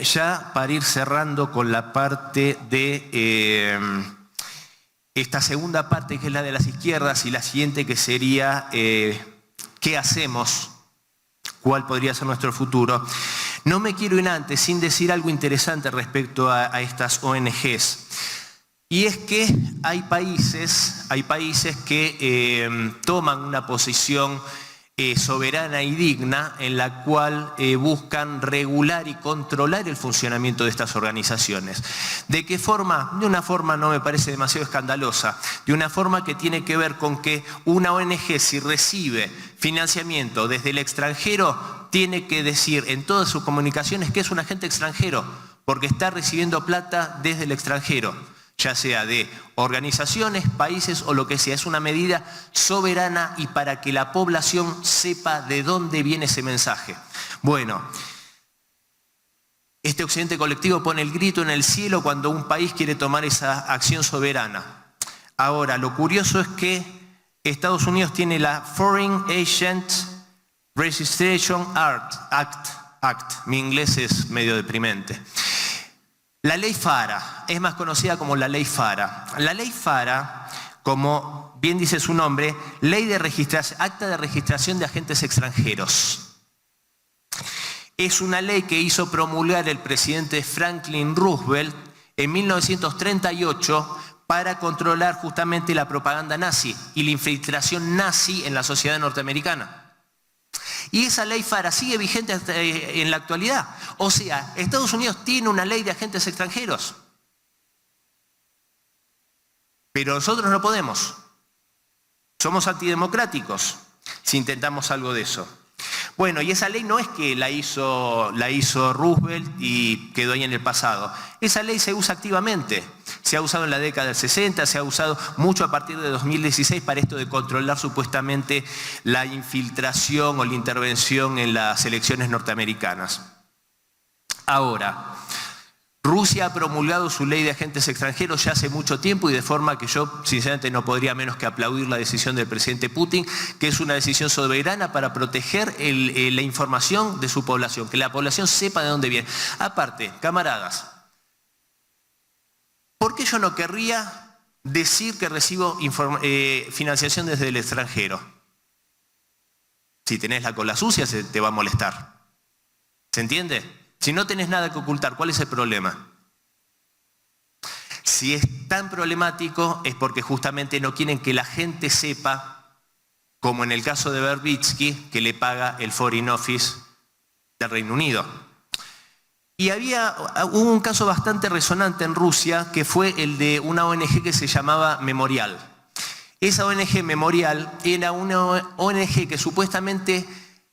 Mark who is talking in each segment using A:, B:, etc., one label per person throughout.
A: ya para ir cerrando con la parte de esta segunda parte, que es la de las izquierdas, y la siguiente, que sería ¿qué hacemos? ¿Cuál podría ser nuestro futuro? No me quiero ir antes sin decir algo interesante respecto a estas ONGs. Y es que hay países que toman una posición soberana y digna, en la cual buscan regular y controlar el funcionamiento de estas organizaciones. ¿De qué forma? De una forma no me parece demasiado escandalosa, de una forma que tiene que ver con que una ONG, si recibe financiamiento desde el extranjero, tiene que decir en todas sus comunicaciones que es un agente extranjero, porque está recibiendo plata desde el extranjero, ya sea de organizaciones, países o lo que sea. Es una medida soberana y para que la población sepa de dónde viene ese mensaje. Bueno, este occidente colectivo pone el grito en el cielo cuando un país quiere tomar esa acción soberana. Ahora, lo curioso es que Estados Unidos tiene la Foreign Agent Registration Act. Mi inglés es medio deprimente. La ley FARA es más conocida como la ley FARA. La ley FARA, como bien dice su nombre, acta de registración de agentes extranjeros. Es una ley que hizo promulgar el presidente Franklin Roosevelt en 1938 para controlar justamente la propaganda nazi y la infiltración nazi en la sociedad norteamericana. Y esa ley FARA sigue vigente en la actualidad. O sea, Estados Unidos tiene una ley de agentes extranjeros. Pero nosotros no podemos. Somos antidemocráticos si intentamos algo de eso. Bueno, y esa ley no es que la hizo Roosevelt y quedó ahí en el pasado. Esa ley se usa activamente. Se ha usado en la década del 60, se ha usado mucho a partir de 2016 para esto de controlar supuestamente la infiltración o la intervención en las elecciones norteamericanas. Ahora, Rusia ha promulgado su ley de agentes extranjeros ya hace mucho tiempo y de forma que yo sinceramente no podría menos que aplaudir la decisión del presidente Putin, que es una decisión soberana para proteger la información de su población, que la población sepa de dónde viene. Aparte, camaradas, ¿por qué yo no querría decir que recibo financiación desde el extranjero? Si tenés la cola sucia, se te va a molestar. ¿Se entiende? Si no tenés nada que ocultar, ¿cuál es el problema? Si es tan problemático es porque justamente no quieren que la gente sepa, como en el caso de Verbitsky, que le paga el Foreign Office del Reino Unido. Y hubo un caso bastante resonante en Rusia, que fue el de una ONG que se llamaba Memorial. Esa ONG Memorial era una ONG que supuestamente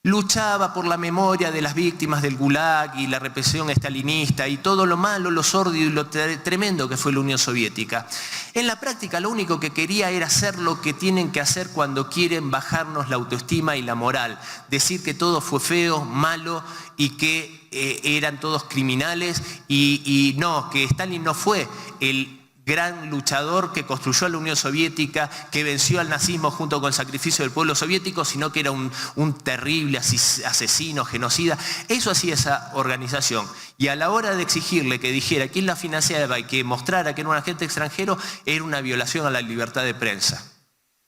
A: luchaba por la memoria de las víctimas del Gulag y la represión estalinista y todo lo malo, lo sórdido y lo tremendo que fue la Unión Soviética. En la práctica lo único que quería era hacer lo que tienen que hacer cuando quieren bajarnos la autoestima y la moral. Decir que todo fue feo, malo y que eran todos criminales y no, que Stalin no fue el gran luchador que construyó la Unión Soviética, que venció al nazismo junto con el sacrificio del pueblo soviético, sino que era un terrible asesino, genocida. Eso hacía esa organización. Y a la hora de exigirle que dijera quién la financiaba y que mostrara que era un agente extranjero, era una violación a la libertad de prensa,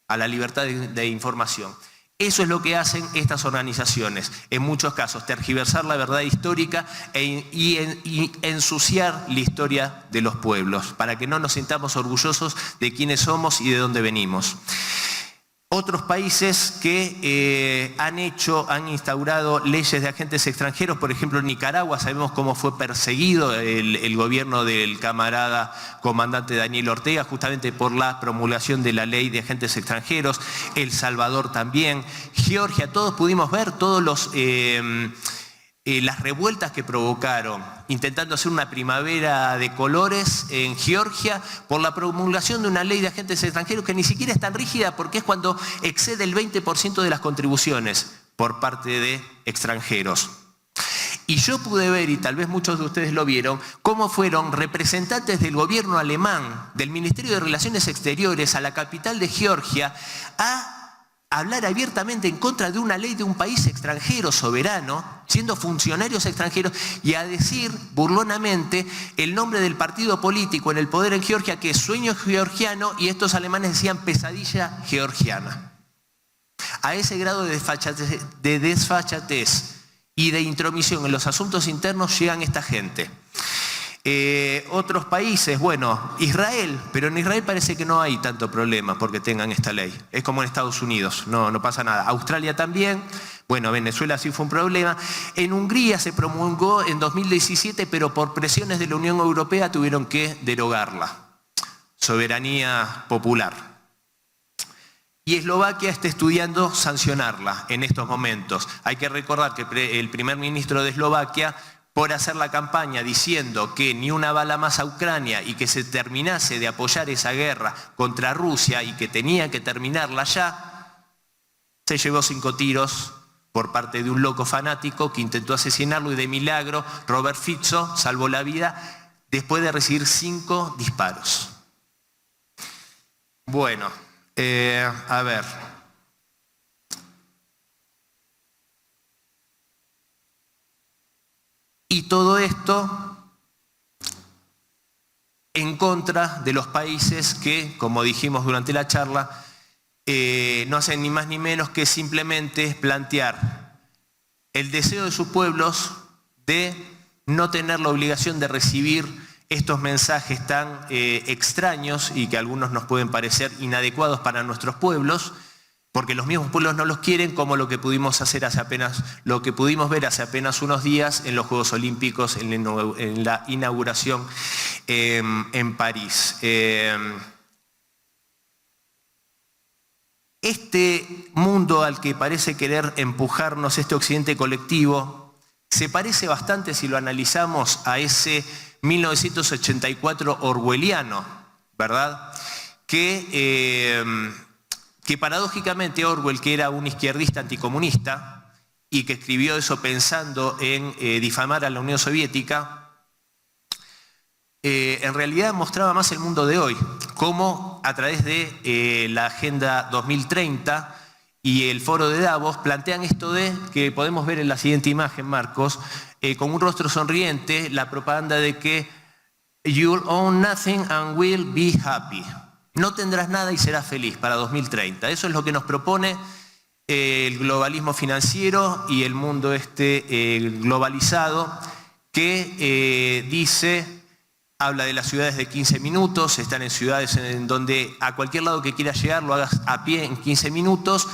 A: a la libertad de información. Eso es lo que hacen estas organizaciones, en muchos casos, tergiversar la verdad histórica y ensuciar la historia de los pueblos, para que no nos sintamos orgullosos de quiénes somos y de dónde venimos. Otros países que han instaurado leyes de agentes extranjeros, por ejemplo en Nicaragua, sabemos cómo fue perseguido el gobierno del camarada comandante Daniel Ortega, justamente por la promulgación de la ley de agentes extranjeros. El Salvador también, Georgia, todos pudimos ver las revueltas que provocaron, intentando hacer una primavera de colores en Georgia por la promulgación de una ley de agentes extranjeros que ni siquiera es tan rígida porque es cuando excede el 20% de las contribuciones por parte de extranjeros. Y yo pude ver, y tal vez muchos de ustedes lo vieron, cómo fueron representantes del gobierno alemán, del Ministerio de Relaciones Exteriores, a la capital de Georgia, a hablar abiertamente en contra de una ley de un país extranjero, soberano, siendo funcionarios extranjeros, y a decir burlonamente el nombre del partido político en el poder en Georgia, que es Sueño Georgiano, y estos alemanes decían Pesadilla Georgiana. A ese grado de desfachatez y de intromisión en los asuntos internos llegan esta gente. Otros países, bueno, Israel, pero en Israel parece que no hay tanto problema porque tengan esta ley. Es como en Estados Unidos, no pasa nada. Australia también, bueno, Venezuela sí fue un problema. En Hungría se promulgó en 2017, pero por presiones de la Unión Europea tuvieron que derogarla. Soberanía popular. Y Eslovaquia está estudiando sancionarla en estos momentos. Hay que recordar que el primer ministro de Eslovaquia, por hacer la campaña diciendo que ni una bala más a Ucrania y que se terminase de apoyar esa guerra contra Rusia y que tenía que terminarla ya, se llevó 5 tiros por parte de un loco fanático que intentó asesinarlo, y de milagro Robert Fico salvó la vida después de recibir 5 disparos. Bueno, a ver. Y todo esto en contra de los países que, como dijimos durante la charla, no hacen ni más ni menos que simplemente plantear el deseo de sus pueblos de no tener la obligación de recibir estos mensajes tan extraños y que a algunos nos pueden parecer inadecuados para nuestros pueblos, porque los mismos pueblos no los quieren, como lo que pudimos ver hace apenas unos días en los Juegos Olímpicos, en la inauguración en París. Este mundo al que parece querer empujarnos este occidente colectivo se parece bastante, si lo analizamos, a ese 1984 orwelliano, ¿verdad? Que paradójicamente Orwell, que era un izquierdista anticomunista y que escribió eso pensando en difamar a la Unión Soviética, en realidad mostraba más el mundo de hoy, como a través de la Agenda 2030 y el Foro de Davos plantean esto de, que podemos ver en la siguiente imagen, Marcos, con un rostro sonriente, la propaganda de que "You'll own nothing and will be happy". No tendrás nada y serás feliz para 2030. Eso es lo que nos propone el globalismo financiero y el mundo globalizado, que habla de las ciudades de 15 minutos, están en ciudades en donde a cualquier lado que quieras llegar lo hagas a pie en 15 minutos,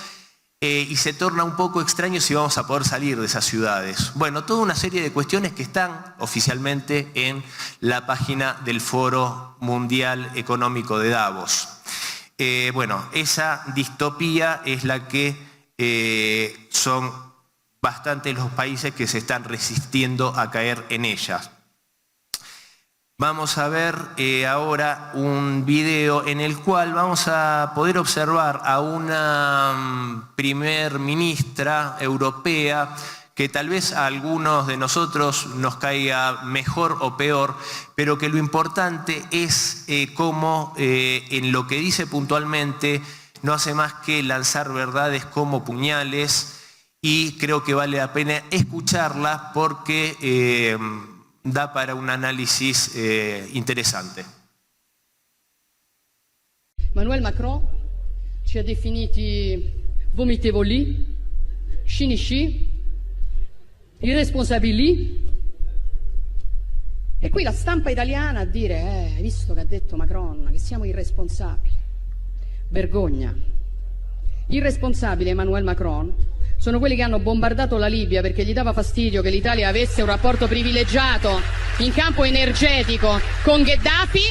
A: y se torna un poco extraño si vamos a poder salir de esas ciudades. Bueno, toda una serie de cuestiones que están oficialmente en la página del Foro Mundial Económico de Davos. Bueno, esa distopía es la que son bastantes los países que se están resistiendo a caer en ellas. Vamos a ver ahora un video en el cual vamos a poder observar a una primer ministra europea que tal vez a algunos de nosotros nos caiga mejor o peor, pero que lo importante es cómo en lo que dice puntualmente no hace más que lanzar verdades como puñales, y creo que vale la pena escucharla porque da para un análisis interessante.
B: Emmanuel Macron ci ha definiti vomitevoli, cinici, irresponsabili, e qui la stampa italiana a dire hai visto che ha detto Macron, che siamo irresponsabili. Vergogna. Irresponsabile Emmanuel Macron sono quelli che hanno bombardato la Libia perché gli dava fastidio che l'Italia avesse un rapporto privilegiato in campo energetico con Gheddafi,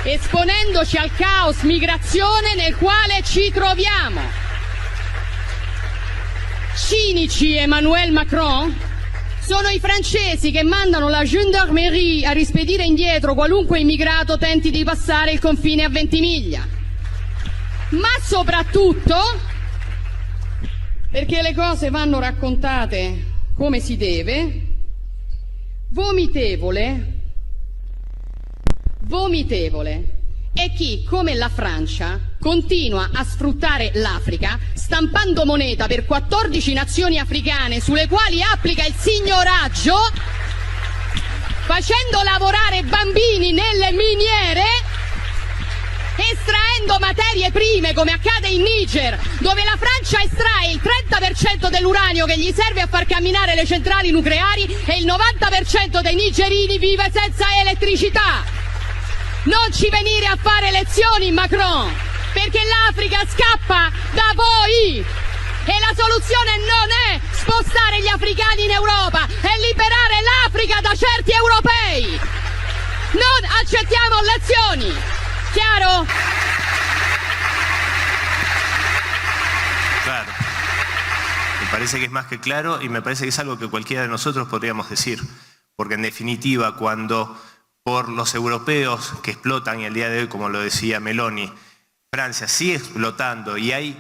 B: esponendoci al caos migrazione nel quale ci troviamo. Cinici Emmanuel Macron sono i francesi che mandano la gendarmerie a rispedire indietro qualunque immigrato tenti di passare il confine a Ventimiglia. Ma soprattutto, perché le cose vanno raccontate come si deve, vomitevole è chi, come la Francia, continua a sfruttare l'Africa stampando moneta per 14 nazioni africane sulle quali applica il signoraggio, facendo lavorare bambini nelle miniere, estraendo materie prime come accade in Niger, dove la Francia estrae il 30% dell'uranio che gli serve a far camminare le centrali nucleari e il 90% dei nigerini vive senza elettricità. Non ci venire a fare lezioni, Macron, perché l'Africa scappa da voi e la soluzione non è spostare gli africani in Europa, è liberare l'Africa da certi europei. Non accettiamo lezioni. Chiaro?
A: Claro. Me parece que es más que claro y me parece que es algo que cualquiera de nosotros podríamos decir. Porque en definitiva, cuando por los europeos que explotan, y el día de hoy, como lo decía Meloni, Francia sigue explotando y hay,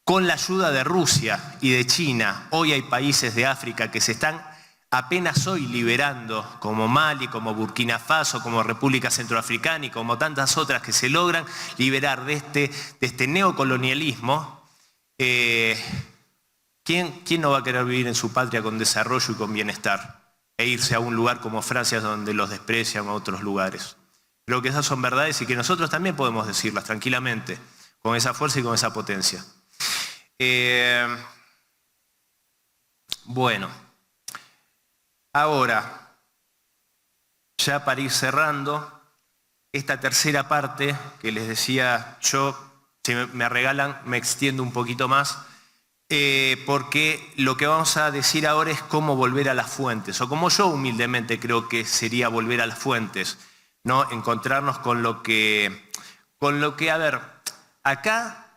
A: con la ayuda de Rusia y de China, hoy hay países de África que se están apenas hoy liberando, como Mali, como Burkina Faso, como República Centroafricana y como tantas otras que se logran liberar de este neocolonialismo. ¿Quién no va a querer vivir en su patria con desarrollo y con bienestar? E irse a un lugar como Francia donde los desprecian o a otros lugares. Creo que esas son verdades y que nosotros también podemos decirlas tranquilamente, con esa fuerza y con esa potencia. Bueno. Ahora, ya para ir cerrando, esta tercera parte que les decía yo, si me regalan, me extiendo un poquito más, porque lo que vamos a decir ahora es cómo volver a las fuentes, o como yo humildemente creo que sería volver a las fuentes, ¿no? Encontrarnos con lo que, a ver, acá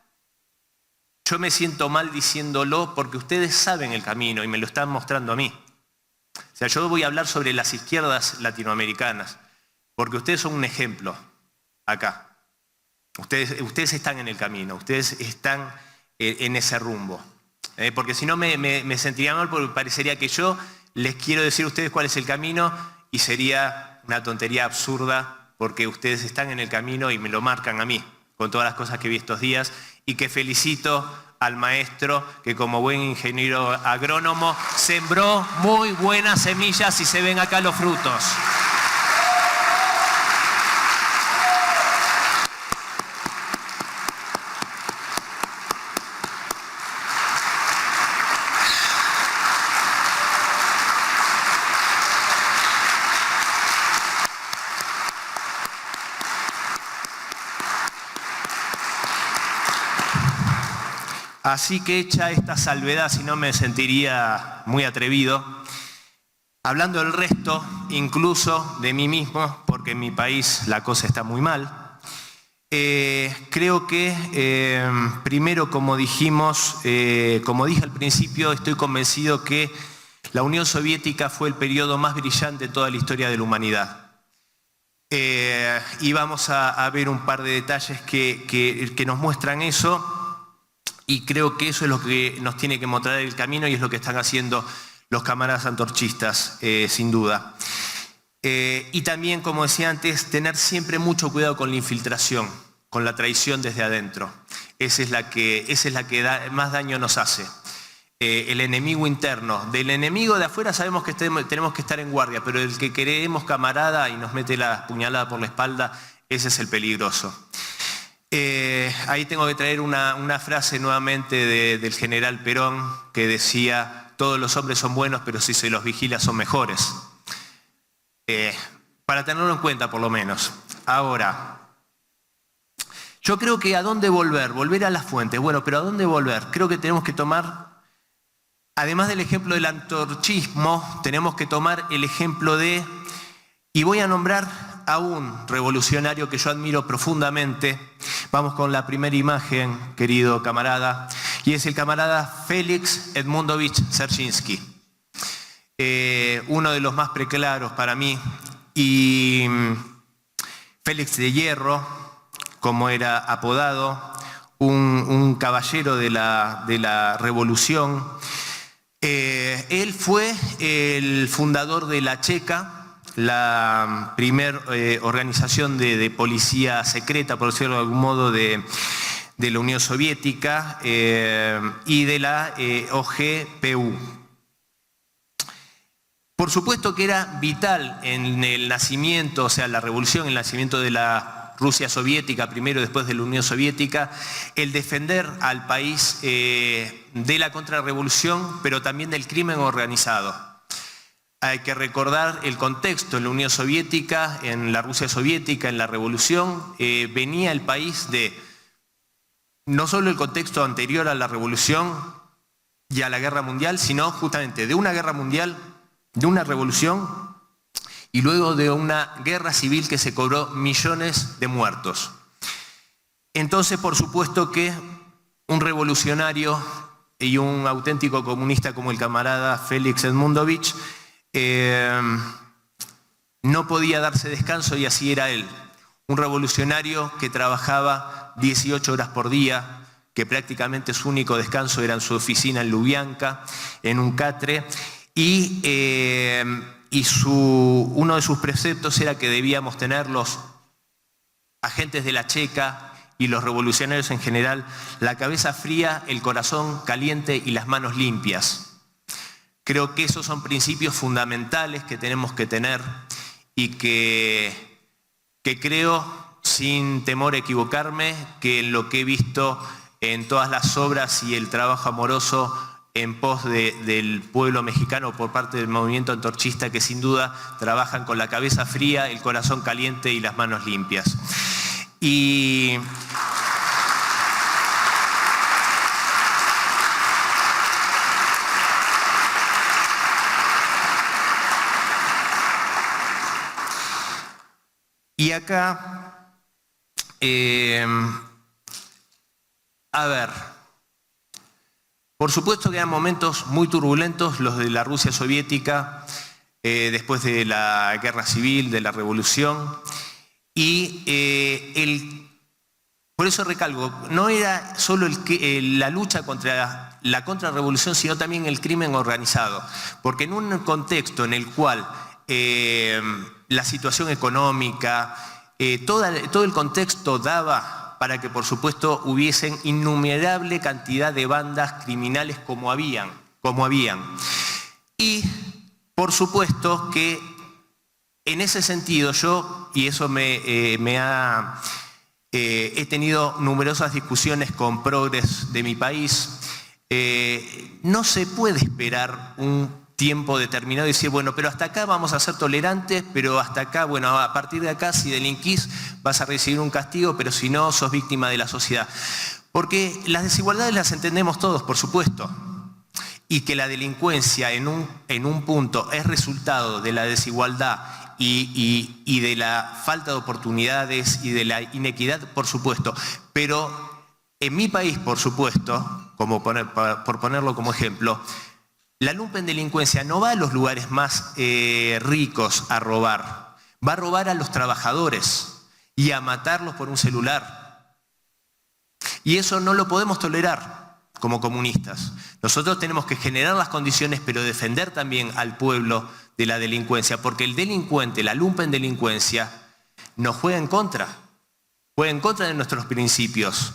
A: yo me siento mal diciéndolo porque ustedes saben el camino y me lo están mostrando a mí. O sea, yo voy a hablar sobre las izquierdas latinoamericanas, porque ustedes son un ejemplo acá. Ustedes están en el camino, ustedes están en ese rumbo. Porque si no me sentiría mal porque parecería que yo les quiero decir a ustedes cuál es el camino y sería una tontería absurda porque ustedes están en el camino y me lo marcan a mí, con todas las cosas que vi estos días y que felicito al maestro que como buen ingeniero agrónomo sembró muy buenas semillas y se ven acá los frutos. Así que hecha esta salvedad, si no me sentiría muy atrevido, hablando del resto, incluso de mí mismo, porque en mi país la cosa está muy mal, creo que primero, como dijimos, como dije al principio, estoy convencido que la Unión Soviética fue el periodo más brillante de toda la historia de la humanidad. Y vamos a ver un par de detalles que nos muestran eso. Y creo que eso es lo que nos tiene que mostrar el camino y es lo que están haciendo los camaradas antorchistas, sin duda. Y también, como decía antes, tener siempre mucho cuidado con la infiltración, con la traición desde adentro. Esa es la que más daño nos hace. El enemigo interno. Del enemigo de afuera sabemos que tenemos que estar en guardia, pero el que queremos camarada y nos mete la puñalada por la espalda, ese es el peligroso. Ahí tengo que traer una frase nuevamente del general Perón que decía: todos los hombres son buenos, pero si se los vigila son mejores. Para tenerlo en cuenta por lo menos. Ahora, yo creo que ¿a dónde volver? Volver a las fuentes. Bueno, pero ¿a dónde volver? Creo que tenemos que tomar, además del ejemplo del antorchismo, tenemos que tomar el ejemplo de, y voy a nombrar a un revolucionario que yo admiro profundamente. Vamos con la primera imagen, querido camarada, y es el camarada Félix Edmundovich Dzerzhinsky, uno de los más preclaros para mí, y Félix de Hierro, como era apodado, un caballero de la revolución. Él fue el fundador de la Checa, la primer organización de policía secreta, por decirlo de algún modo, de la Unión Soviética y de la OGPU. Por supuesto que era vital en el nacimiento, o sea, la revolución, el nacimiento de la Rusia soviética, primero y después de la Unión Soviética, el defender al país de la contrarrevolución, pero también del crimen organizado. Hay que recordar el contexto en la Unión Soviética, en la Rusia soviética, en la revolución, venía el país de no solo el contexto anterior a la revolución y a la guerra mundial, sino justamente de una guerra mundial, de una revolución y luego de una guerra civil que se cobró millones de muertos. Entonces, por supuesto que un revolucionario y un auténtico comunista como el camarada Félix Edmundovich no podía darse descanso, y así era él. Un revolucionario que trabajaba 18 horas por día, que prácticamente su único descanso era en su oficina en Lubyanka, en un catre, y uno de sus preceptos era que debíamos tener los agentes de la Checa y los revolucionarios en general la cabeza fría, el corazón caliente y las manos limpias. Creo que esos son principios fundamentales que tenemos que tener y que creo, sin temor a equivocarme, que en lo que he visto en todas las obras y el trabajo amoroso en pos del pueblo mexicano por parte del movimiento antorchista, que sin duda trabajan con la cabeza fría, el corazón caliente y las manos limpias. Y acá, a ver, por supuesto que eran momentos muy turbulentos los de la Rusia soviética, después de la guerra civil, de la revolución, y por eso recalco, no era solo la lucha contra la contrarrevolución, sino también el crimen organizado, porque en un contexto en el cual la situación económica, todo el contexto daba para que, por supuesto, hubiesen innumerable cantidad de bandas criminales como habían. Y, por supuesto, que en ese sentido yo, y eso he tenido numerosas discusiones con progres de mi país, no se puede esperar un tiempo determinado y decir, bueno, pero hasta acá vamos a ser tolerantes, pero hasta acá, bueno, a partir de acá si delinquís vas a recibir un castigo, pero si no, sos víctima de la sociedad. Porque las desigualdades las entendemos todos, por supuesto, y que la delincuencia en un punto es resultado de la desigualdad y de la falta de oportunidades y de la inequidad, por supuesto, pero en mi país, por supuesto, por ponerlo como ejemplo, la lumpendelincuencia no va a los lugares más ricos a robar, va a robar a los trabajadores y a matarlos por un celular. Y eso no lo podemos tolerar como comunistas. Nosotros tenemos que generar las condiciones, pero defender también al pueblo de la delincuencia, porque el delincuente, la lumpendelincuencia, nos juega en contra de nuestros principios,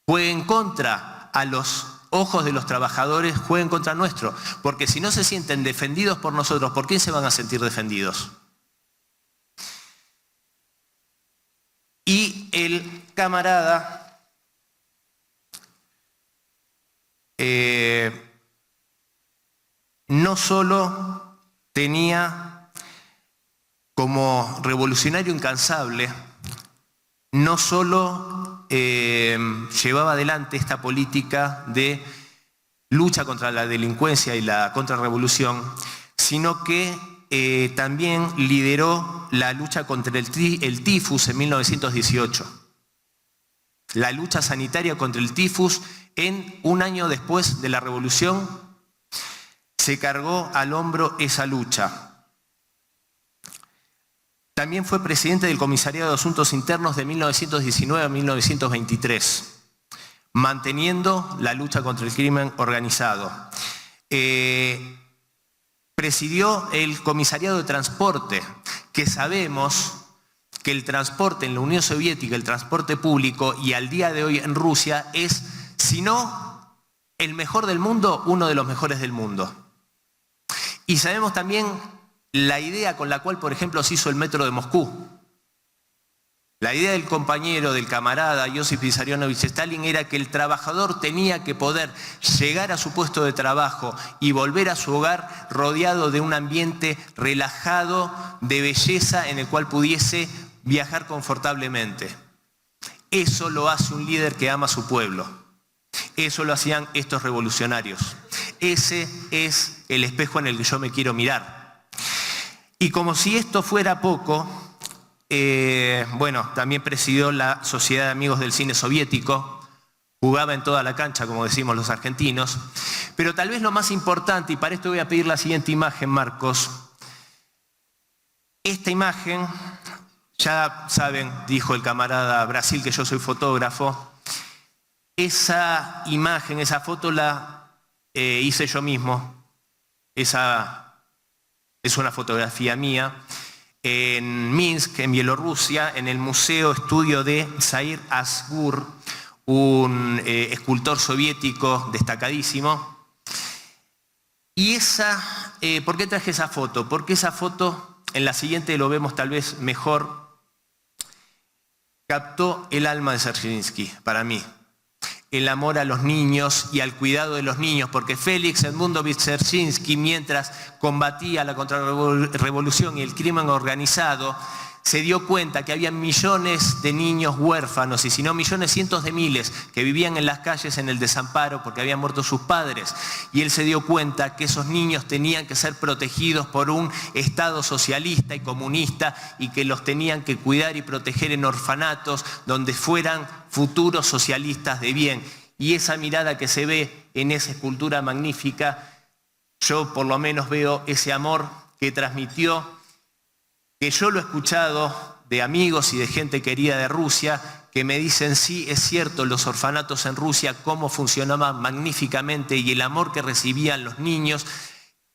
A: juega en contra a los ojos de los trabajadores, jueguen contra nuestro, porque si no se sienten defendidos por nosotros, ¿por quién se van a sentir defendidos? Y el camarada no solo tenía como revolucionario incansable, no solo llevaba adelante esta política de lucha contra la delincuencia y la contrarrevolución, sino que también lideró la lucha contra el tifus en 1918. La lucha sanitaria contra el tifus en un año después de la revolución se cargó al hombro esa lucha. También fue presidente del Comisariado de Asuntos Internos de 1919 a 1923, manteniendo la lucha contra el crimen organizado. presidió el Comisariado de Transporte, que sabemos que el transporte en la Unión Soviética, el transporte público, y al día de hoy en Rusia es, si no el mejor del mundo, uno de los mejores del mundo. Y sabemos también la idea con la cual, por ejemplo, se hizo el metro de Moscú. La idea del compañero, del camarada Josip Vissarionovich Stalin era que el trabajador tenía que poder llegar a su puesto de trabajo y volver a su hogar rodeado de un ambiente relajado, de belleza, en el cual pudiese viajar confortablemente. Eso lo hace un líder que ama a su pueblo. Eso lo hacían estos revolucionarios. Ese es el espejo en el que yo me quiero mirar. Y como si esto fuera poco, también presidió la Sociedad de Amigos del Cine Soviético, jugaba en toda la cancha, como decimos los argentinos, pero tal vez lo más importante, y para esto voy a pedir la siguiente imagen, Marcos. Esta imagen, ya saben, dijo el camarada Brasil que yo soy fotógrafo, esa imagen, esa foto la hice yo mismo, esa es una fotografía mía, en Minsk, en Bielorrusia, en el Museo Estudio de Zair Asgur, un escultor soviético destacadísimo. Y ¿por qué traje esa foto? Porque esa foto, en la siguiente lo vemos tal vez mejor, captó el alma de Dzerzhinsky, para mí. El amor a los niños y al cuidado de los niños, porque Félix Edmundovich Dzerzhinsky, mientras combatía la contrarrevolución y el crimen organizado, se dio cuenta que había millones de niños huérfanos, y si no millones, cientos de miles, que vivían en las calles en el desamparo porque habían muerto sus padres. Y él se dio cuenta que esos niños tenían que ser protegidos por un Estado socialista y comunista, y que los tenían que cuidar y proteger en orfanatos donde fueran futuros socialistas de bien. Y esa mirada que se ve en esa escultura magnífica, yo por lo menos veo ese amor que transmitió, que yo lo he escuchado de amigos y de gente querida de Rusia, que me dicen, sí, es cierto, los orfanatos en Rusia, cómo funcionaban magníficamente, y el amor que recibían los niños,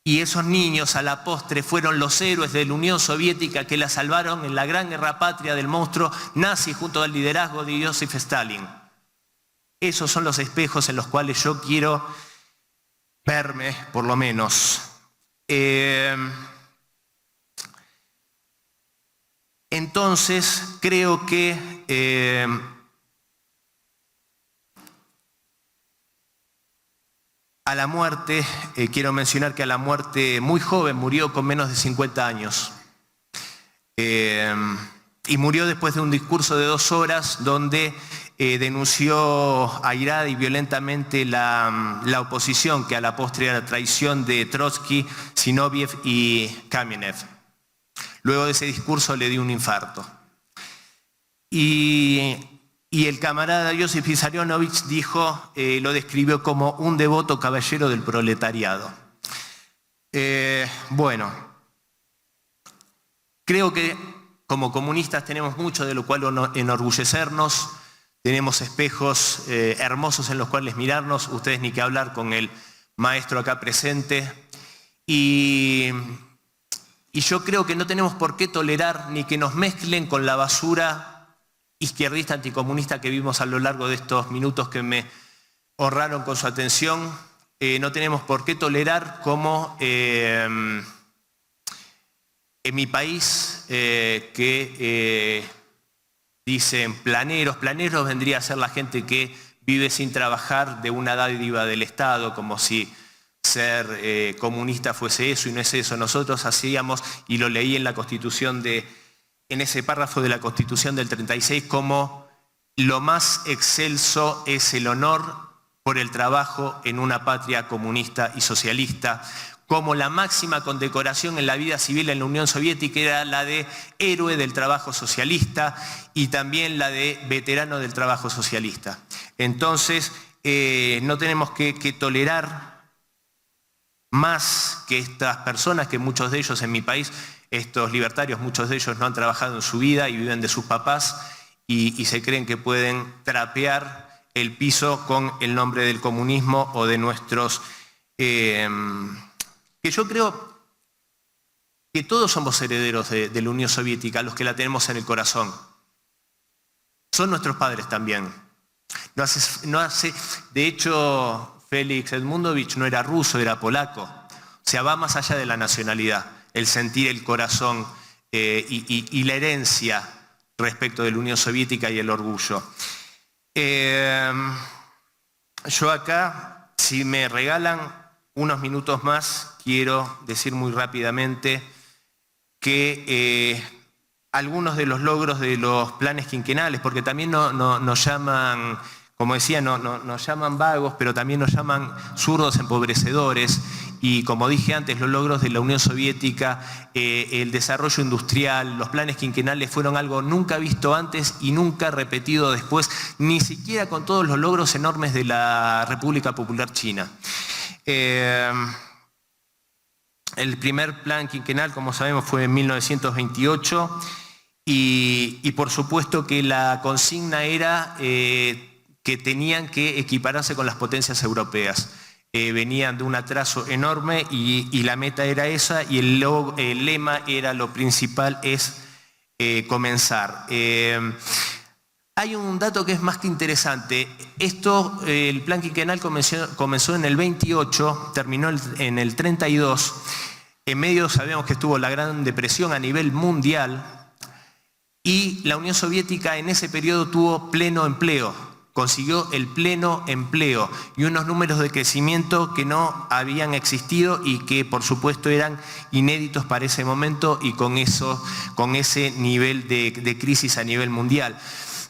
A: y esos niños a la postre fueron los héroes de la Unión Soviética que la salvaron en la gran guerra patria del monstruo nazi junto al liderazgo de Joseph Stalin. Esos son los espejos en los cuales yo quiero verme, por lo menos. Entonces, creo que a la muerte, quiero mencionar que a la muerte muy joven, murió con menos de 50 años. Y murió después de un discurso de 2 horas donde denunció airada y violentamente la oposición, que a la postre era la traición de Trotsky, Zinoviev y Kamenev. Luego de ese discurso le dio un infarto. Y el camarada Josip Vissarionovich dijo, lo describió como un devoto caballero del proletariado. Creo que como comunistas tenemos mucho de lo cual enorgullecernos, tenemos espejos hermosos en los cuales mirarnos, ustedes ni que hablar con el maestro acá presente, y yo creo que no tenemos por qué tolerar ni que nos mezclen con la basura izquierdista anticomunista que vimos a lo largo de estos minutos que me honraron con su atención. No tenemos por qué tolerar como en mi país dicen planeros. Planeros vendría a ser la gente que vive sin trabajar de una dádiva del Estado, como si ser comunista fuese eso, y no es eso. Nosotros hacíamos, y lo leí en la Constitución en ese párrafo de la Constitución del 36, como lo más excelso es el honor por el trabajo en una patria comunista y socialista, como la máxima condecoración en la vida civil en la Unión Soviética era la de héroe del trabajo socialista, y también la de veterano del trabajo socialista. Entonces, no tenemos que tolerar más que estas personas, que muchos de ellos en mi país, estos libertarios, muchos de ellos no han trabajado en su vida y viven de sus papás, y se creen que pueden trapear el piso con el nombre del comunismo o de nuestros... que yo creo que todos somos herederos de la Unión Soviética, los que la tenemos en el corazón. Son nuestros padres también. De hecho, Félix Edmundovich no era ruso, era polaco. O sea, va más allá de la nacionalidad, el sentir el corazón y la herencia respecto de la Unión Soviética y el orgullo. Yo acá, si me regalan unos minutos más, quiero decir muy rápidamente que algunos de los logros de los planes quinquenales, porque también nos llaman, como decía, nos llaman vagos, pero también nos llaman zurdos empobrecedores, y como dije antes, los logros de la Unión Soviética, el desarrollo industrial, los planes quinquenales fueron algo nunca visto antes y nunca repetido después, ni siquiera con todos los logros enormes de la República Popular China. El primer plan quinquenal, como sabemos, fue en 1928 y por supuesto que la consigna era que tenían que equipararse con las potencias europeas. Venían de un atraso enorme y la meta era esa, y el lema era: lo principal es comenzar. Hay un dato que es más que interesante. El plan quinquenal comenzó en el 28, terminó en el 32. En medio sabemos que estuvo la Gran Depresión a nivel mundial y la Unión Soviética en ese periodo tuvo pleno empleo, consiguió el pleno empleo y unos números de crecimiento que no habían existido y que por supuesto eran inéditos para ese momento y con ese nivel de crisis a nivel mundial.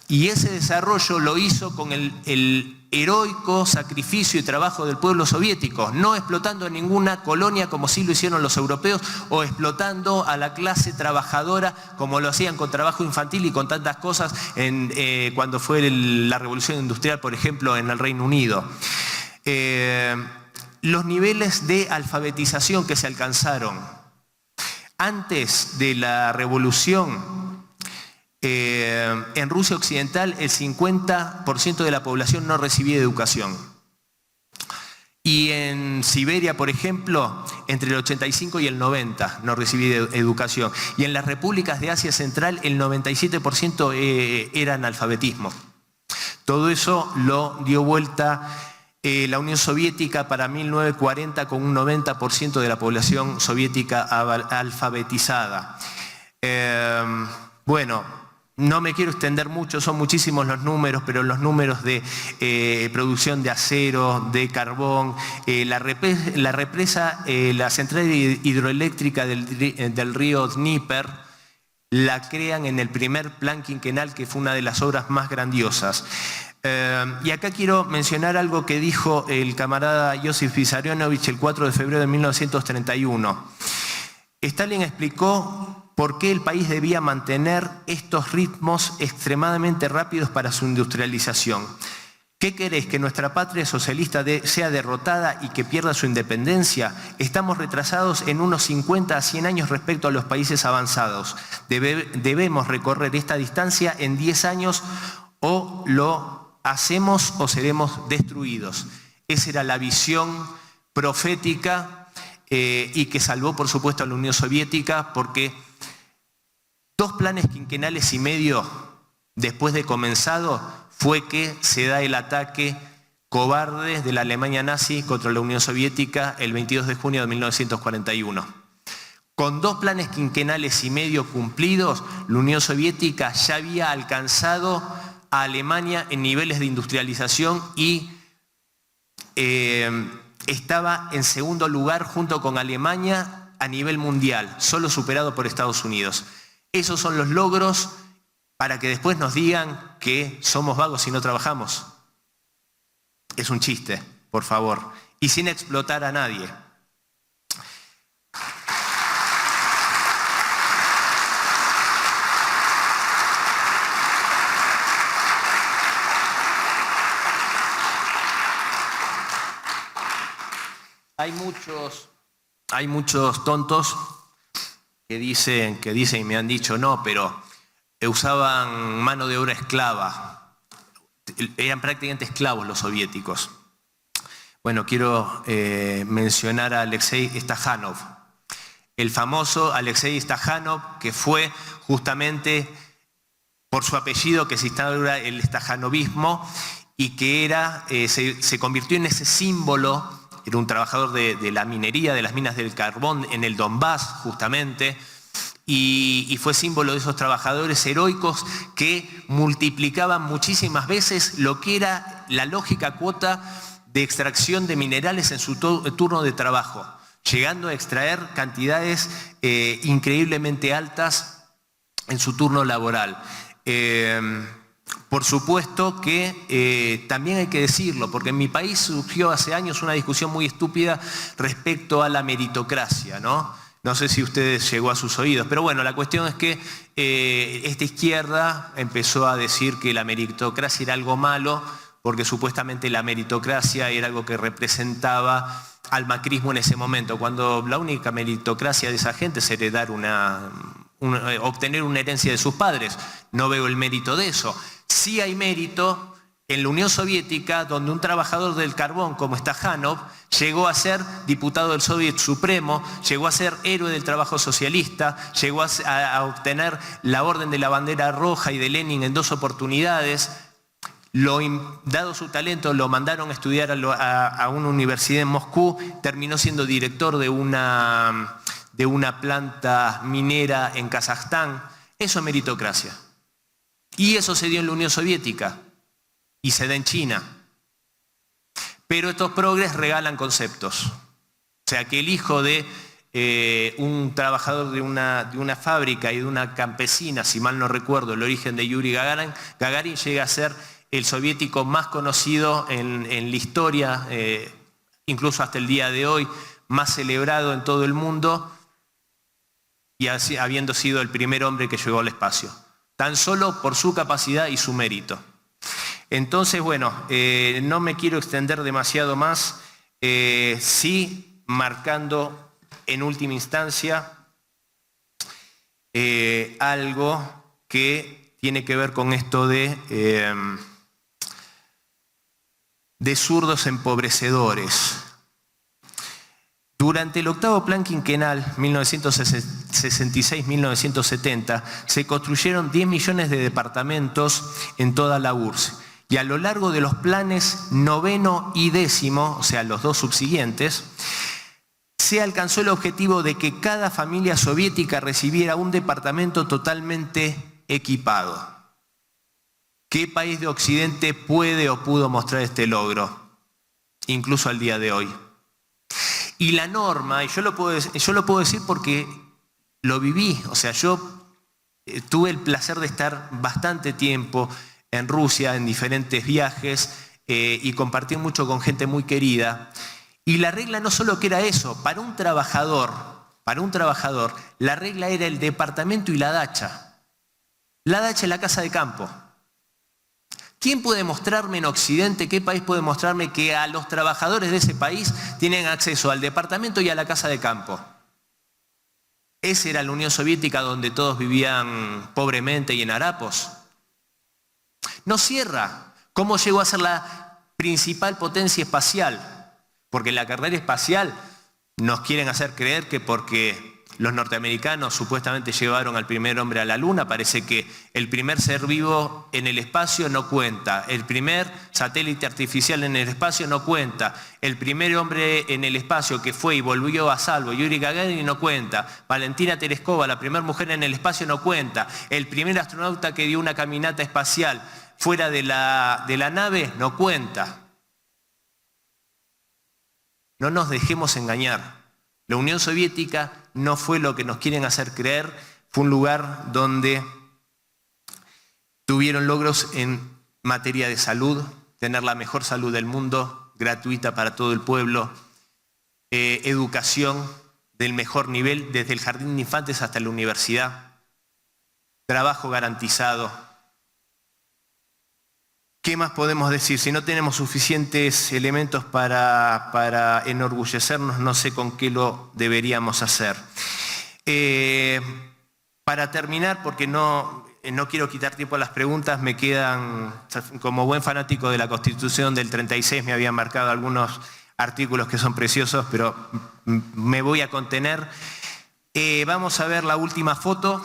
A: Y ese desarrollo lo hizo con el heroico sacrificio y trabajo del pueblo soviético, no explotando a ninguna colonia como sí lo hicieron los europeos, o explotando a la clase trabajadora como lo hacían con trabajo infantil y con tantas cosas cuando fue la revolución industrial, por ejemplo, en el Reino Unido. Los niveles de alfabetización que se alcanzaron antes de la revolución, en Rusia Occidental el 50% de la población no recibía educación. Y en Siberia, por ejemplo, entre el 85 y el 90 no recibía educación. Y en las repúblicas de Asia Central el 97% era analfabetismo. Todo eso lo dio vuelta la Unión Soviética para 1940 con un 90% de la población soviética alfabetizada. Bueno, no me quiero extender mucho, son muchísimos los números, pero los números de producción de acero, de carbón, la central hidroeléctrica del río Dnieper, la crean en el primer plan quinquenal, que fue una de las obras más grandiosas. Y acá quiero mencionar algo que dijo el camarada Josip Vissarionovich el 4 de febrero de 1931. Stalin explicó por qué el país debía mantener estos ritmos extremadamente rápidos para su industrialización. ¿Qué queréis? ¿Que nuestra patria socialista sea derrotada y que pierda su independencia? Estamos retrasados en unos 50 a 100 años respecto a los países avanzados. Debemos recorrer esta distancia en 10 años, o lo hacemos o seremos destruidos. Esa era la visión profética y que salvó, por supuesto, a la Unión Soviética, porque 2 planes quinquenales y medio después de comenzado fue que se da el ataque cobarde de la Alemania nazi contra la Unión Soviética el 22 de junio de 1941. Con 2 planes quinquenales y medio cumplidos, la Unión Soviética ya había alcanzado a Alemania en niveles de industrialización y estaba en segundo lugar junto con Alemania a nivel mundial, solo superado por Estados Unidos. Esos son los logros para que después nos digan que somos vagos y no trabajamos. Es un chiste, por favor, y sin explotar a nadie. Hay muchos tontos que dicen y me han dicho no, pero usaban mano de obra esclava. Eran prácticamente esclavos los soviéticos. Bueno, quiero mencionar a Alexei Stakhanov. el famoso Alexei Stajanov, que fue justamente por su apellido que se instaura el stajanovismo y que se convirtió en ese símbolo. Era un trabajador de la minería, de las minas del carbón en el Donbass justamente, y fue símbolo de esos trabajadores heroicos que multiplicaban muchísimas veces lo que era la lógica cuota de extracción de minerales en su turno de trabajo, llegando a extraer cantidades increíblemente altas en su turno laboral. Por supuesto que también hay que decirlo, porque en mi país surgió hace años una discusión muy estúpida respecto a la meritocracia, ¿no? No sé si ustedes llegó a sus oídos, pero bueno, la cuestión es que esta izquierda empezó a decir que la meritocracia era algo malo, porque supuestamente la meritocracia era algo que representaba al macrismo en ese momento, cuando la única meritocracia de esa gente es heredar obtener una herencia de sus padres. No veo el mérito de eso. Sí hay mérito en la Unión Soviética, donde un trabajador del carbón como Stajanov llegó a ser diputado del Soviet Supremo, llegó a ser héroe del trabajo socialista, llegó a obtener la Orden de la Bandera Roja y de Lenin en 2 oportunidades. Dado su talento, lo mandaron a estudiar a una universidad en Moscú, terminó siendo director de una planta minera en Kazajstán. Eso es meritocracia. Y eso se dio en la Unión Soviética y se da en China. Pero estos progres regalan conceptos. O sea, que el hijo de un trabajador de una fábrica y de una campesina, si mal no recuerdo el origen de Yuri Gagarin, llega a ser el soviético más conocido en la historia, incluso hasta el día de hoy, más celebrado en todo el mundo, y así, habiendo sido el primer hombre que llegó al espacio, tan solo por su capacidad y su mérito. Entonces, bueno, no me quiero extender demasiado más, sí marcando en última instancia algo que tiene que ver con esto de zurdos empobrecedores. Durante el octavo plan quinquenal, 1966-1970, se construyeron 10 millones de departamentos en toda la URSS. Y a lo largo de los planes noveno y décimo, o sea, los 2 subsiguientes, se alcanzó el objetivo de que cada familia soviética recibiera un departamento totalmente equipado. ¿Qué país de Occidente puede o pudo mostrar este logro? Incluso al día de hoy. Y la norma, y yo lo puedo decir porque lo viví, o sea, yo tuve el placer de estar bastante tiempo en Rusia, en diferentes viajes, y compartí mucho con gente muy querida. Y la regla no solo que era eso, para un trabajador, la regla era el departamento y la dacha. La dacha es la casa de campo. ¿Quién puede mostrarme en Occidente, qué país puede mostrarme que a los trabajadores de ese país tienen acceso al departamento y a la casa de campo? Esa era la Unión Soviética, donde todos vivían pobremente y en harapos. No cierra. ¿Cómo llegó a ser la principal potencia espacial? Porque la carrera espacial nos quieren hacer creer que porque los norteamericanos supuestamente llevaron al primer hombre a la Luna, parece que el primer ser vivo en el espacio no cuenta, el primer satélite artificial en el espacio no cuenta, el primer hombre en el espacio que fue y volvió a salvo, Yuri Gagarin, no cuenta, Valentina Tereskova, la primera mujer en el espacio, no cuenta, el primer astronauta que dio una caminata espacial fuera de la nave, no cuenta. No nos dejemos engañar. La Unión Soviética no fue lo que nos quieren hacer creer, fue un lugar donde tuvieron logros en materia de salud, tener la mejor salud del mundo, gratuita para todo el pueblo, educación del mejor nivel, desde el jardín de infantes hasta la universidad, trabajo garantizado. ¿Qué más podemos decir? Si no tenemos suficientes elementos para enorgullecernos, no sé con qué lo deberíamos hacer. Para terminar, porque no quiero quitar tiempo a las preguntas, me quedan, como buen fanático de la Constitución del 36, me habían marcado algunos artículos que son preciosos, pero me voy a contener. Vamos a ver la última foto.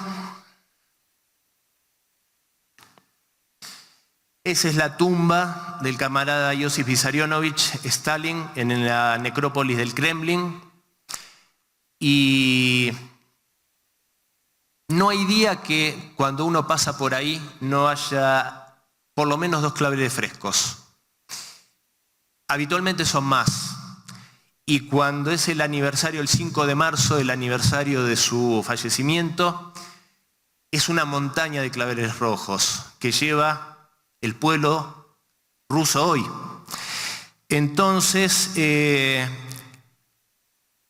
A: Esa es la tumba del camarada Josip Vissarionovich Stalin en la necrópolis del Kremlin. Y no hay día que cuando uno pasa por ahí no haya por lo menos 2 claveles frescos. Habitualmente son más. Y cuando es el aniversario, el 5 de marzo, el aniversario de su fallecimiento, es una montaña de claveles rojos que lleva el pueblo ruso hoy. Entonces,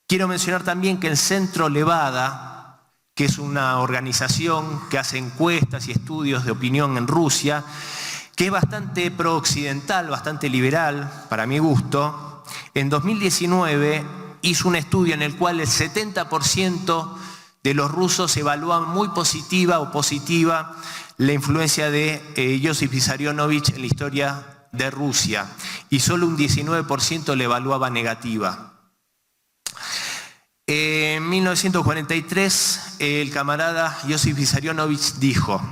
A: quiero mencionar también que el Centro Levada, que es una organización que hace encuestas y estudios de opinión en Rusia, que es bastante pro-occidental, bastante liberal, para mi gusto, en 2019 hizo un estudio en el cual el 70% de los rusos evaluaban muy positiva o positiva la influencia de Josip Vissarionovich en la historia de Rusia, y solo un 19% la evaluaba negativa. En 1943, el camarada Josip Vissarionovich dijo: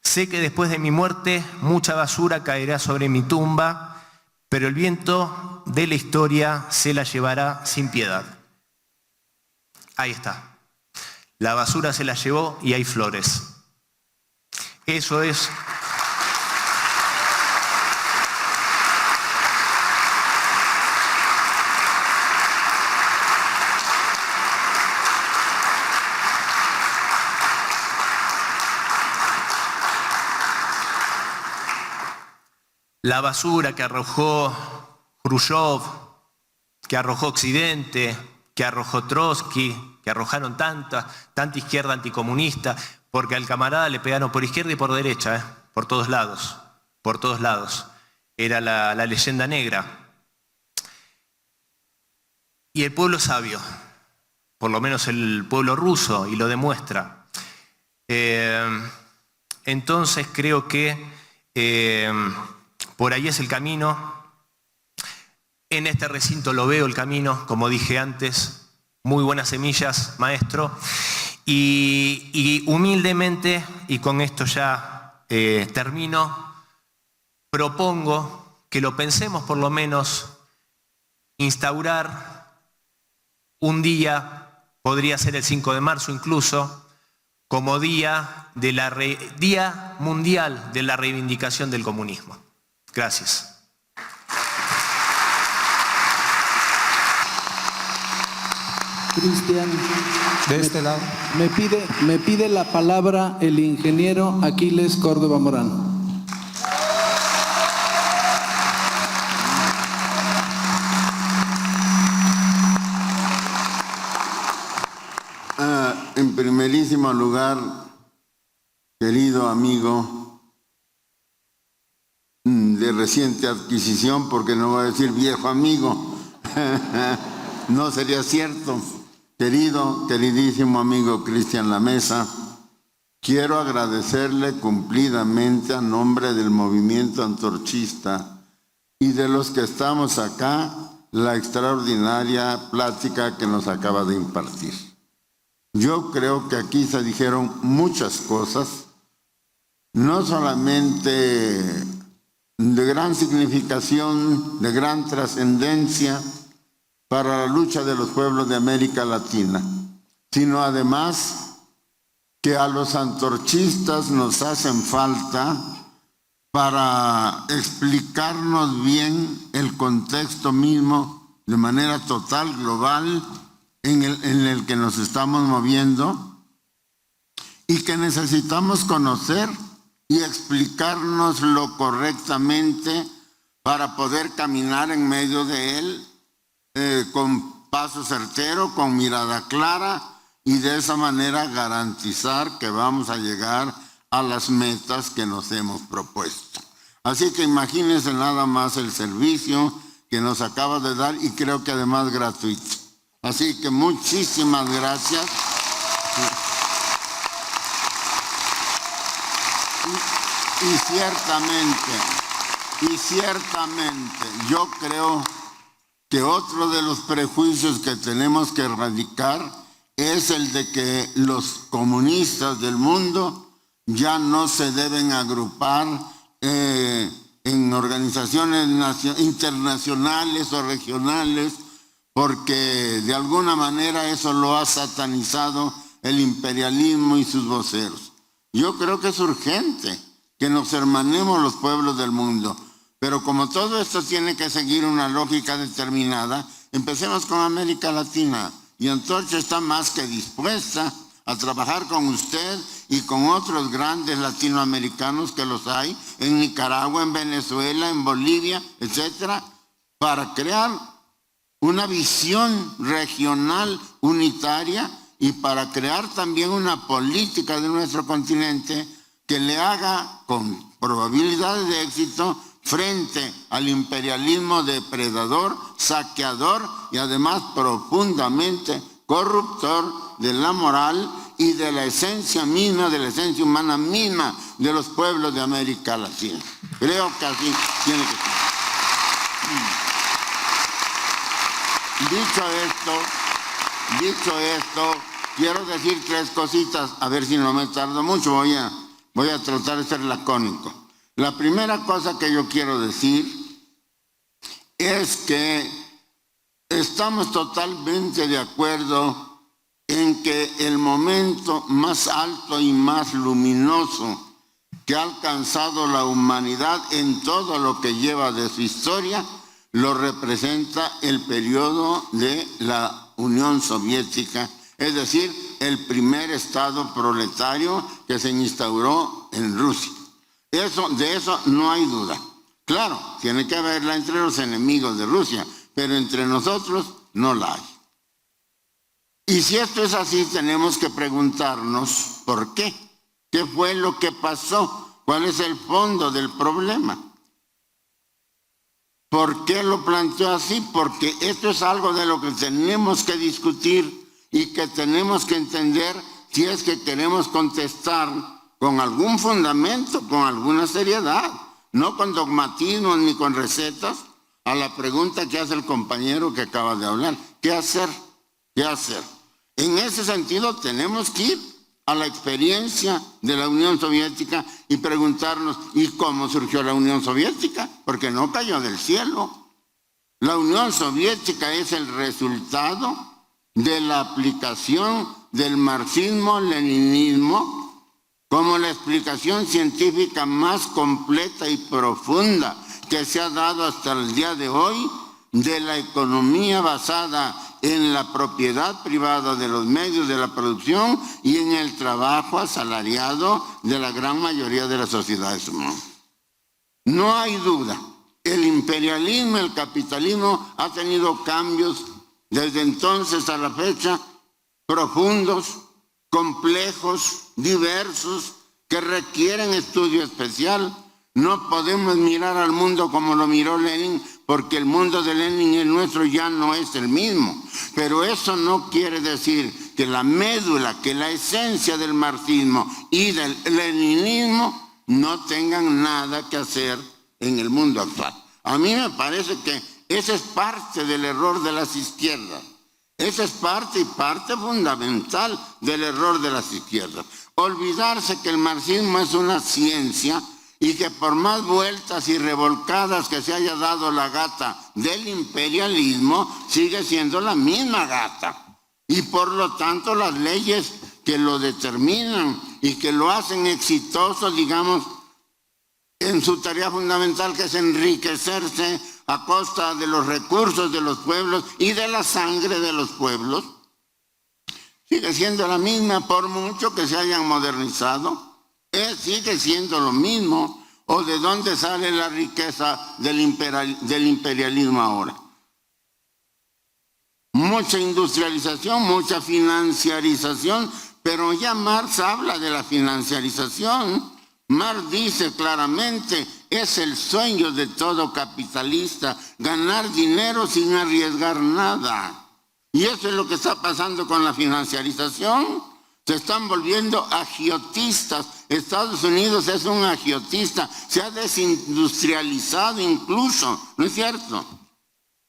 A: sé que después de mi muerte mucha basura caerá sobre mi tumba, pero el viento de la historia se la llevará sin piedad. Ahí está. La basura se la llevó y hay flores. Eso es. La basura que arrojó Khrushchev, que arrojó Occidente, que arrojó Trotsky, que arrojaron tanta izquierda anticomunista, porque al camarada le pegaron por izquierda y por derecha, por todos lados, por todos lados. Era la leyenda negra. Y el pueblo sabio, por lo menos el pueblo ruso, y lo demuestra. Entonces creo que por ahí es el camino. En este recinto lo veo el camino, como dije antes. Muy buenas semillas, maestro. Y humildemente, y con esto ya termino, propongo que lo pensemos por lo menos, instaurar un día, podría ser el 5 de marzo incluso, como Día Mundial de la Reivindicación del Comunismo. Gracias.
C: Cristian,
D: de este lado.
C: Me pide la palabra el ingeniero Aquiles Córdoba Morán.
E: En primerísimo lugar, querido amigo de reciente adquisición, porque no voy a decir viejo amigo, no sería cierto. Queridísimo amigo Cristian Lamesa, quiero agradecerle cumplidamente a nombre del movimiento antorchista y de los que estamos acá la extraordinaria plática que nos acaba de impartir. Yo creo que aquí se dijeron muchas cosas, no solamente de gran significación, de gran trascendencia para la lucha de los pueblos de América Latina, sino además que a los antorchistas nos hacen falta para explicarnos bien el contexto mismo de manera total, global, en el que nos estamos moviendo, y que necesitamos conocer y explicárnoslo correctamente para poder caminar en medio de él con paso certero, con mirada clara, y de esa manera garantizar que vamos a llegar a las metas que nos hemos propuesto. Así que imagínense nada más el servicio que nos acaba de dar, y creo que además gratuito. Así que muchísimas gracias. Y ciertamente, yo creo que otro de los prejuicios que tenemos que erradicar es el de que los comunistas del mundo ya no se deben agrupar en organizaciones internacionales o regionales, porque de alguna manera eso lo ha satanizado el imperialismo y sus voceros. Yo creo que es urgente que nos hermanemos los pueblos del mundo, pero como todo esto tiene que seguir una lógica determinada, empecemos con América Latina, y Antorcha está más que dispuesta a trabajar con usted y con otros grandes latinoamericanos que los hay, en Nicaragua, en Venezuela, en Bolivia, etcétera, para crear una visión regional unitaria y para crear también una política de nuestro continente que le haga con probabilidades de éxito frente al imperialismo depredador, saqueador y además profundamente corruptor de la moral y de la esencia misma, de la esencia humana misma de los pueblos de América Latina. Creo que así tiene que ser. Dicho esto, quiero decir 3 cositas, a ver si no me tardo mucho, voy a tratar de ser lacónico. La primera cosa que yo quiero decir es que estamos totalmente de acuerdo en que el momento más alto y más luminoso que ha alcanzado la humanidad en todo lo que lleva de su historia lo representa el periodo de la Unión Soviética, es decir, el primer Estado proletario que se instauró en Rusia. De eso no hay duda. Claro, tiene que haberla entre los enemigos de Rusia, pero entre nosotros no la hay. Y si esto es así, tenemos que preguntarnos por qué. ¿Qué fue lo que pasó? ¿Cuál es el fondo del problema? ¿Por qué lo planteó así? Porque esto es algo de lo que tenemos que discutir y que tenemos que entender si es que queremos contestar con algún fundamento, con alguna seriedad, no con dogmatismos ni con recetas, a la pregunta que hace el compañero que acaba de hablar. ¿Qué hacer? ¿Qué hacer? En ese sentido tenemos que ir a la experiencia de la Unión Soviética y preguntarnos, ¿y cómo surgió la Unión Soviética? Porque no cayó del cielo. La Unión Soviética es el resultado de la aplicación del marxismo-leninismo como la explicación científica más completa y profunda que se ha dado hasta el día de hoy de la economía basada en la propiedad privada de los medios de la producción y en el trabajo asalariado de la gran mayoría de las sociedades humanas. No hay duda, el imperialismo, el capitalismo ha tenido cambios desde entonces a la fecha profundos, complejos, diversos, que requieren estudio especial. No podemos mirar al mundo como lo miró Lenin, porque el mundo de Lenin y el nuestro ya no es el mismo. Pero eso no quiere decir que la médula, que la esencia del marxismo y del leninismo no tengan nada que hacer en el mundo actual. A mí me parece que esa es parte del error de las izquierdas. Esa es parte fundamental del error de las izquierdas. Olvidarse que el marxismo es una ciencia y que por más vueltas y revolcadas que se haya dado la gata del imperialismo, sigue siendo la misma gata. Y por lo tanto las leyes que lo determinan y que lo hacen exitoso, digamos, en su tarea fundamental, que es enriquecerse a costa de los recursos de los pueblos y de la sangre de los pueblos, sigue siendo la misma por mucho que se hayan modernizado. Sigue siendo lo mismo. ¿O de dónde sale la riqueza del imperialismo ahora? Mucha industrialización, mucha financiarización, pero ya Marx habla de la financiarización. Marx dice claramente, es el sueño de todo capitalista, ganar dinero sin arriesgar nada. Y eso es lo que está pasando con la financiarización. Se están volviendo agiotistas. Estados Unidos es un agiotista. Se ha desindustrializado incluso. ¿No es cierto?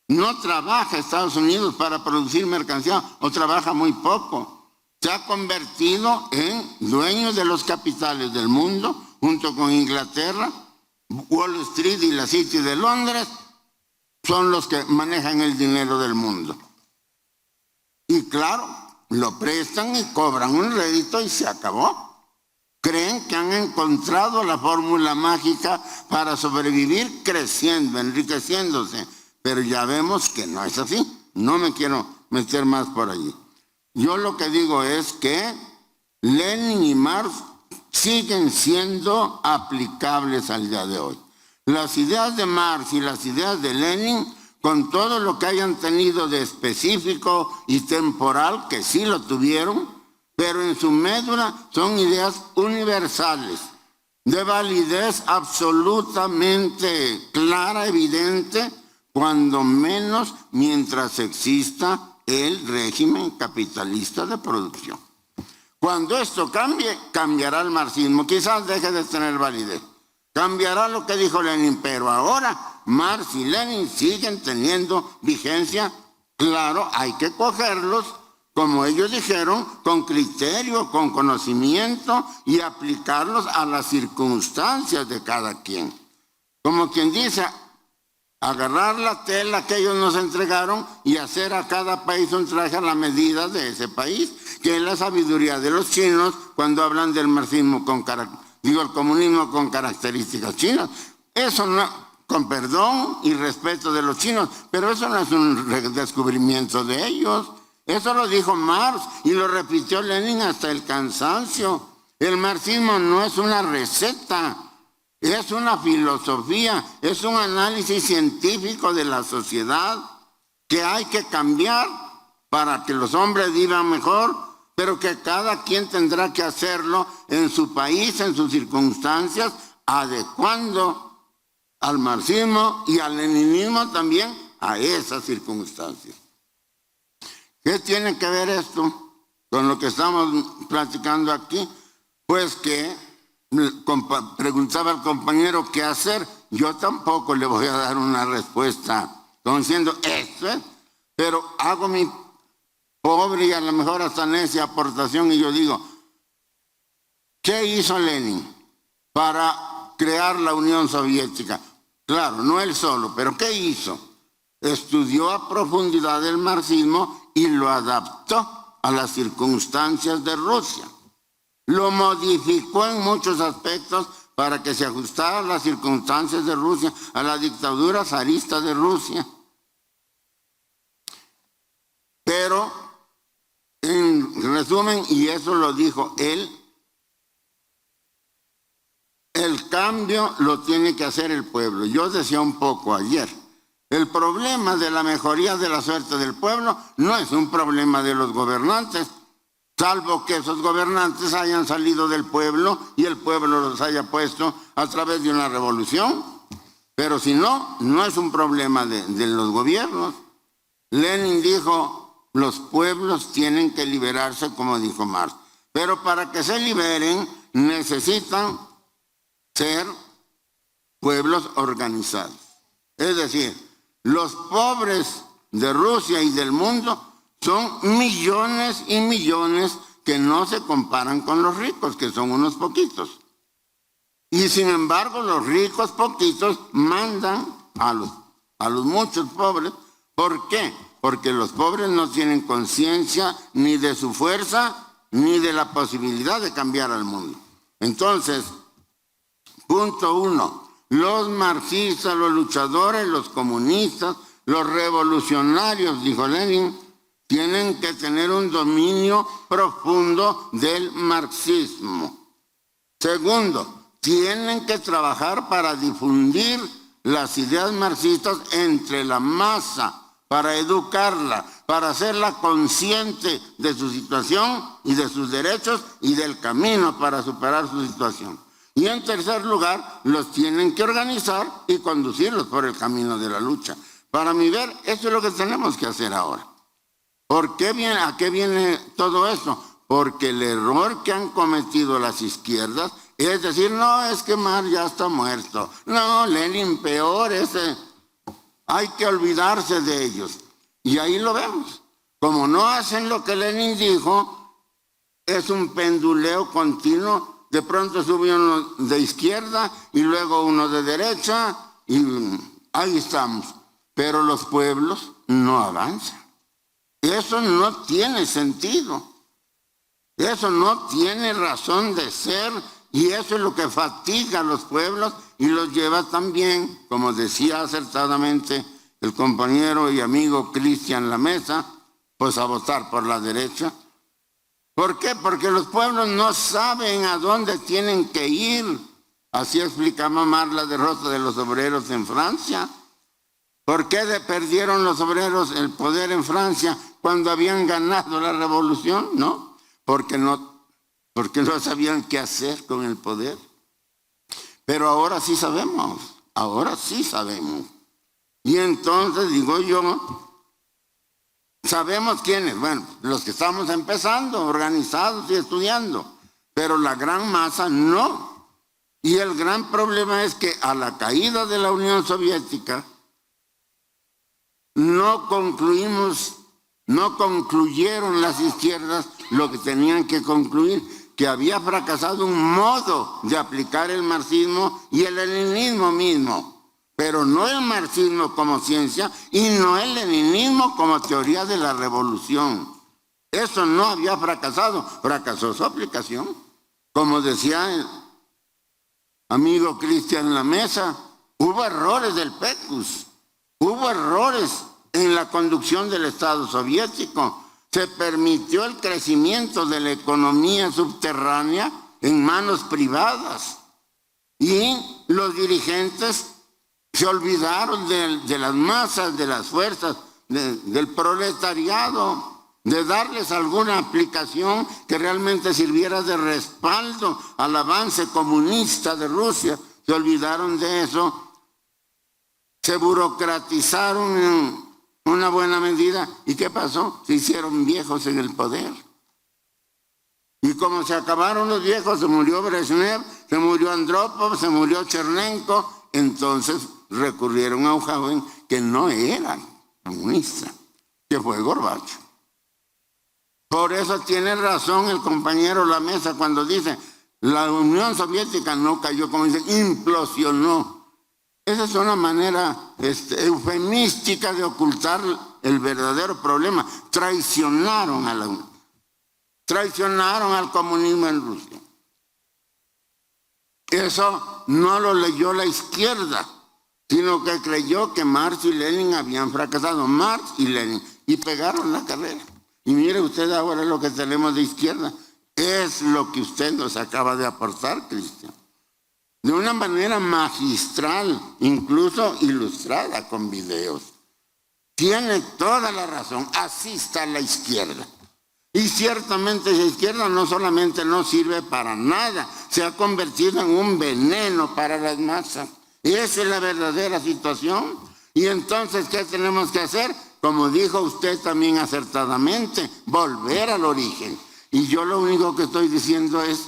E: No trabaja Estados Unidos para producir mercancía, o trabaja muy poco. se ha convertido en dueño de los capitales del mundo, junto con Inglaterra. Wall Street y la City de Londres son los que manejan el dinero del mundo. Y claro, lo prestan y cobran un rédito y se acabó. Creen que han encontrado la fórmula mágica para sobrevivir creciendo, enriqueciéndose. Pero ya vemos que no es así. No me quiero meter más por allí. Yo lo que digo es que Lenin y Marx siguen siendo aplicables al día de hoy. Las ideas de Marx y las ideas de Lenin, con todo lo que hayan tenido de específico y temporal, que sí lo tuvieron, pero en su médula son ideas universales, de validez absolutamente clara, evidente, cuando menos mientras exista el régimen capitalista de producción. Cuando esto cambie, cambiará el marxismo. Quizás deje de tener validez. Cambiará lo que dijo Lenin, pero ahora Marx y Lenin siguen teniendo vigencia. Claro, hay que cogerlos, como ellos dijeron, con criterio, con conocimiento y aplicarlos a las circunstancias de cada quien. Como quien dice, agarrar la tela que ellos nos entregaron y hacer a cada país un traje a la medida de ese país, que es la sabiduría de los chinos cuando hablan del marxismo el comunismo con características chinas. Eso no, con perdón y respeto de los chinos, pero eso no es un descubrimiento de ellos. Eso lo dijo Marx y lo repitió Lenin hasta el cansancio. El marxismo no es una receta, es una filosofía, es un análisis científico de la sociedad que hay que cambiar para que los hombres vivan mejor, pero que cada quien tendrá que hacerlo en su país, en sus circunstancias, adecuando al marxismo y al leninismo también a esas circunstancias. ¿Qué tiene que ver esto con lo que estamos platicando aquí? Pues que preguntaba al compañero qué hacer. Yo tampoco le voy a dar una respuesta como diciendo esto es, pero hago mi pobre y a lo mejor hasta necia aportación y yo digo, ¿qué hizo Lenin para crear la Unión Soviética? Claro, no él solo, pero ¿qué hizo? Estudió a profundidad el marxismo y lo adaptó a las circunstancias de Rusia. Lo modificó en muchos aspectos para que se ajustara a las circunstancias de Rusia, a la dictadura zarista de Rusia. Pero, en resumen, y eso lo dijo él, el cambio lo tiene que hacer el pueblo. Yo decía un poco ayer, el problema de la mejoría de la suerte del pueblo no es un problema de los gobernantes, salvo que esos gobernantes hayan salido del pueblo y el pueblo los haya puesto a través de una revolución. Pero si no, no es un problema de los gobiernos. Lenin dijo, los pueblos tienen que liberarse, como dijo Marx. Pero para que se liberen necesitan ser pueblos organizados. Es decir, los pobres de Rusia y del mundo son millones y millones que no se comparan con los ricos, que son unos poquitos. Y sin embargo, los ricos poquitos mandan a los muchos pobres. ¿Por qué? Porque los pobres no tienen conciencia ni de su fuerza ni de la posibilidad de cambiar al mundo. Entonces, punto 1. Los marxistas, los luchadores, los comunistas, los revolucionarios, dijo Lenin, tienen que tener un dominio profundo del marxismo. Segundo, tienen que trabajar para difundir las ideas marxistas entre la masa, para educarla, para hacerla consciente de su situación y de sus derechos y del camino para superar su situación. Y en tercer lugar, los tienen que organizar y conducirlos por el camino de la lucha. Para mi ver, eso es lo que tenemos que hacer ahora. ¿Por qué viene, a qué viene todo esto? Porque el error que han cometido las izquierdas es decir, no, es que Marx ya está muerto. No, Lenin peor, hay que olvidarse de ellos. Y ahí lo vemos. Como no hacen lo que Lenin dijo, es un penduleo continuo. De pronto sube uno de izquierda y luego uno de derecha y ahí estamos. Pero los pueblos no avanzan. Eso no tiene sentido. Eso no tiene razón de ser y eso es lo que fatiga a los pueblos y los lleva también, como decía acertadamente el compañero y amigo Cristian Lamesa, pues a votar por la derecha. ¿Por qué? Porque los pueblos no saben a dónde tienen que ir. Así explicaba Marx la derrota de los obreros en Francia. ¿Por qué perdieron los obreros el poder en Francia cuando habían ganado la revolución? ¿No? Porque no sabían qué hacer con el poder. Pero ahora sí sabemos. Y entonces, digo yo, sabemos quiénes. Bueno, los que estamos empezando, organizados y estudiando. Pero la gran masa no. Y el gran problema es que a la caída de la Unión Soviética no concluyeron las izquierdas lo que tenían que concluir, que había fracasado un modo de aplicar el marxismo y el leninismo mismo, pero no el marxismo como ciencia y no el leninismo como teoría de la revolución. Eso no había fracasado, fracasó su aplicación. Como decía el amigo Cristian Lamesa, hubo errores del PECUS, hubo errores en la conducción del Estado soviético. Se permitió el crecimiento de la economía subterránea en manos privadas. Y los dirigentes se olvidaron de las masas, de las fuerzas, del proletariado, de darles alguna aplicación que realmente sirviera de respaldo al avance comunista de Rusia. Se olvidaron de eso. Se burocratizaron en una buena medida. ¿Y qué pasó? Se hicieron viejos en el poder. Y como se acabaron los viejos, se murió Brezhnev, se murió Andropov, se murió Chernenko, entonces recurrieron a un joven que no era comunista, que fue Gorbachev. Por eso tiene razón el compañero Lamesa cuando dice, la Unión Soviética no cayó, como dicen, implosionó. Esa es una manera eufemística de ocultar el verdadero problema. Traicionaron al comunismo en Rusia. Eso no lo leyó la izquierda, sino que creyó que Marx y Lenin habían fracasado. Marx y Lenin. Y pegaron la carrera. Y mire usted ahora lo que tenemos de izquierda. Es lo que usted nos acaba de aportar, Cristian. De una manera magistral, incluso ilustrada con videos. Tiene toda la razón. Así está la izquierda. Y ciertamente la izquierda no solamente no sirve para nada, se ha convertido en un veneno para las masas. Esa es la verdadera situación. Y entonces, ¿qué tenemos que hacer? Como dijo usted también acertadamente, volver al origen. Y yo lo único que estoy diciendo es,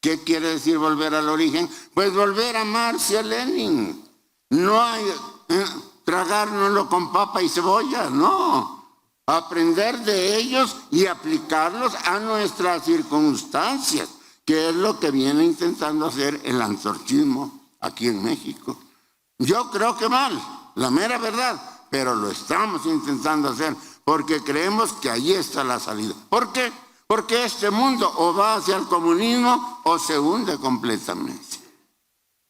E: ¿qué quiere decir volver al origen? Pues volver a Marx y a Lenin. No hay tragárnoslo con papa y cebolla, no. Aprender de ellos y aplicarlos a nuestras circunstancias, que es lo que viene intentando hacer el antorchismo aquí en México. Yo creo que mal, la mera verdad, pero lo estamos intentando hacer porque creemos que ahí está la salida. ¿Por qué? Porque este mundo o va hacia el comunismo o se hunde completamente.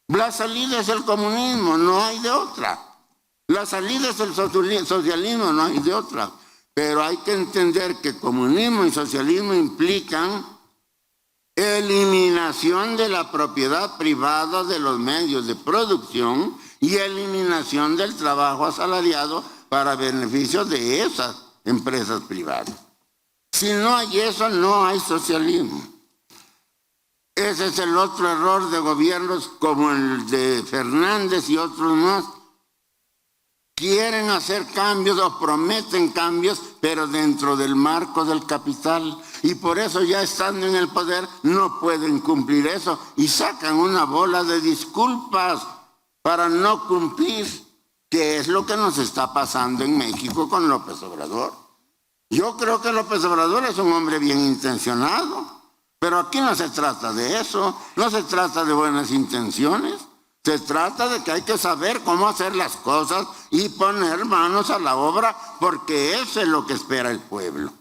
E: La salida es el comunismo, no hay de otra. La salida es el socialismo, no hay de otra. Pero hay que entender que comunismo y socialismo implican eliminación de la propiedad privada de los medios de producción y eliminación del trabajo asalariado para beneficio de esas empresas privadas. Si no hay eso, no hay socialismo. Ese es el otro error de gobiernos como el de Fernández y otros más. Quieren hacer cambios o prometen cambios, pero dentro del marco del capital. Y por eso ya estando en el poder no pueden cumplir eso. Y sacan una bola de disculpas para no cumplir, que es lo que nos está pasando en México con López Obrador. Yo creo que López Obrador es un hombre bien intencionado. Pero aquí no se trata de eso, no se trata de buenas intenciones, se trata de que hay que saber cómo hacer las cosas y poner manos a la obra, porque eso es lo que espera el pueblo.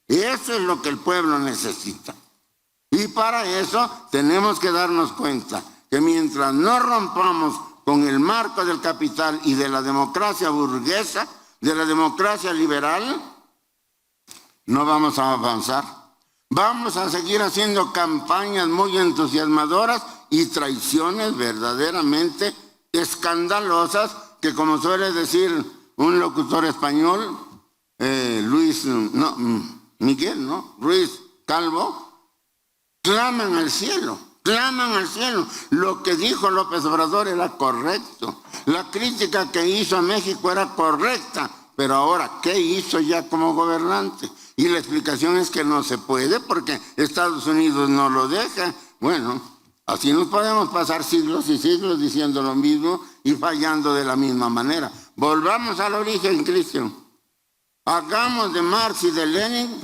E: Eso es lo que el pueblo necesita. Y para eso tenemos que darnos cuenta que mientras no rompamos con el marco del capital y de la democracia burguesa, de la democracia liberal, no vamos a avanzar. Vamos a seguir haciendo campañas muy entusiasmadoras y traiciones verdaderamente escandalosas que, como suele decir un locutor español, Ruiz Calvo, claman al cielo. Lo que dijo López Obrador era correcto. La crítica que hizo a México era correcta. Pero ahora, ¿qué hizo ya como gobernante? Y la explicación es que no se puede porque Estados Unidos no lo deja. Bueno, así nos podemos pasar siglos y siglos diciendo lo mismo y fallando de la misma manera. Volvamos al origen, Cristian. Hagamos de Marx y de Lenin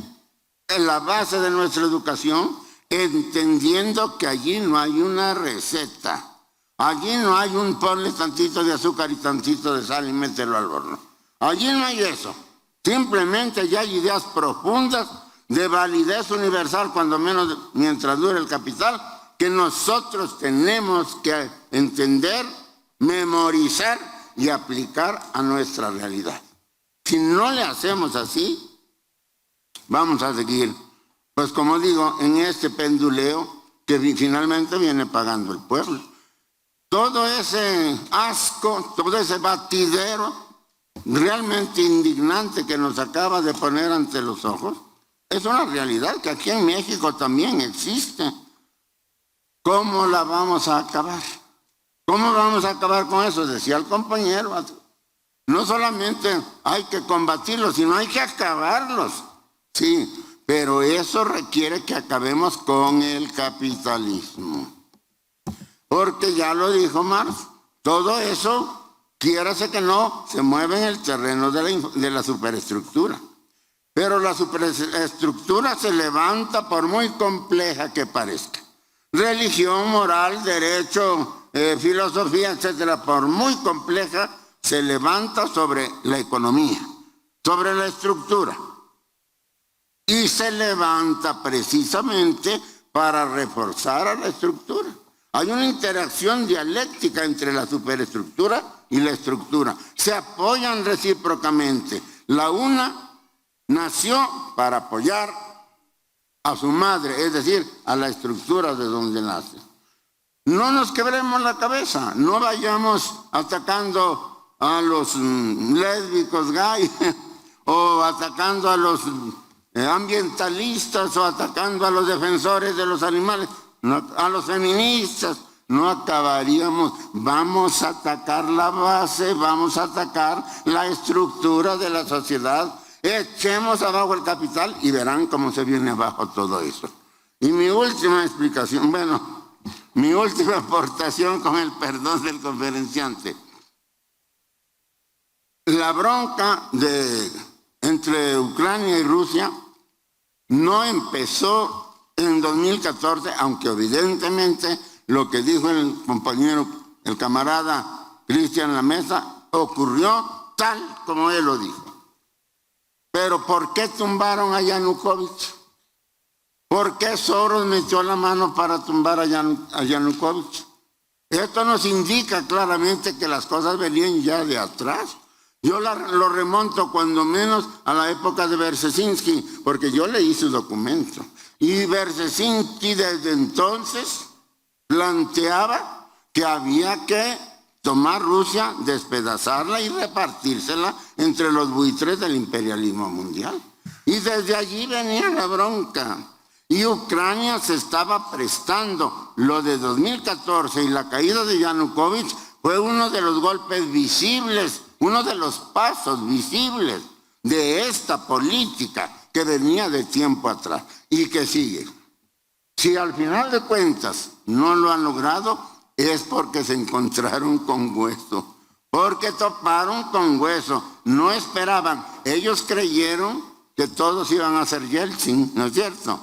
E: en la base de nuestra educación, entendiendo que allí no hay una receta. Allí no hay un ponle tantito de azúcar y tantito de sal y mételo al horno. Allí no hay eso. Simplemente ya hay ideas profundas de validez universal, cuando menos mientras dure el capital, que nosotros tenemos que entender, memorizar y aplicar a nuestra realidad. Si no le hacemos así, vamos a seguir, pues como digo, en este penduleo que finalmente viene pagando el pueblo. Todo ese asco, todo ese batidero realmente indignante que nos acaba de poner ante los ojos, es una realidad que aquí en México también existe. ¿Cómo la vamos a acabar? ¿Cómo vamos a acabar con eso? Decía el compañero. No solamente hay que combatirlos, sino hay que acabarlos. Sí, pero eso requiere que acabemos con el capitalismo. Porque ya lo dijo Marx, todo eso, quiérase que no, se mueve en el terreno de la superestructura. Pero la superestructura se levanta por muy compleja que parezca. Religión, moral, derecho, filosofía, etcétera, por muy compleja, se levanta sobre la economía, sobre la estructura. Y se levanta precisamente para reforzar a la estructura. Hay una interacción dialéctica entre la superestructura y la estructura. Se apoyan recíprocamente. La una nació para apoyar a su madre, es decir, a la estructura de donde nace. No nos quebremos la cabeza, no vayamos atacando a los lésbicos gay o atacando a los ambientalistas o atacando a los defensores de los animales, no, a los feministas. No acabaríamos. Vamos a atacar la base, vamos a atacar la estructura de la sociedad. Echemos abajo el capital y verán cómo se viene abajo todo eso. Y mi última explicación, mi última aportación, con el perdón del conferenciante. La bronca entre Ucrania y Rusia no empezó en 2014, aunque evidentemente lo que dijo el compañero, el camarada Cristian Lamesa, ocurrió tal como él lo dijo. Pero ¿por qué tumbaron a Yanukovych? ¿Por qué Soros metió la mano para tumbar a Yanukovych? Esto nos indica claramente que las cosas venían ya de atrás. Yo lo remonto cuando menos a la época de Berzezinski, porque yo leí su documento. Y Berzezinski desde entonces planteaba que había que tomar Rusia, despedazarla y repartírsela entre los buitres del imperialismo mundial. Y desde allí venía la bronca. Y Ucrania se estaba prestando. Lo de 2014 y la caída de Yanukovych fue uno de los golpes visibles, uno de los pasos visibles de esta política que venía de tiempo atrás y que sigue. Si al final de cuentas no lo han logrado, es porque se encontraron con hueso, porque toparon con hueso. No esperaban. Ellos creyeron que todos iban a ser Yeltsin, ¿no es cierto?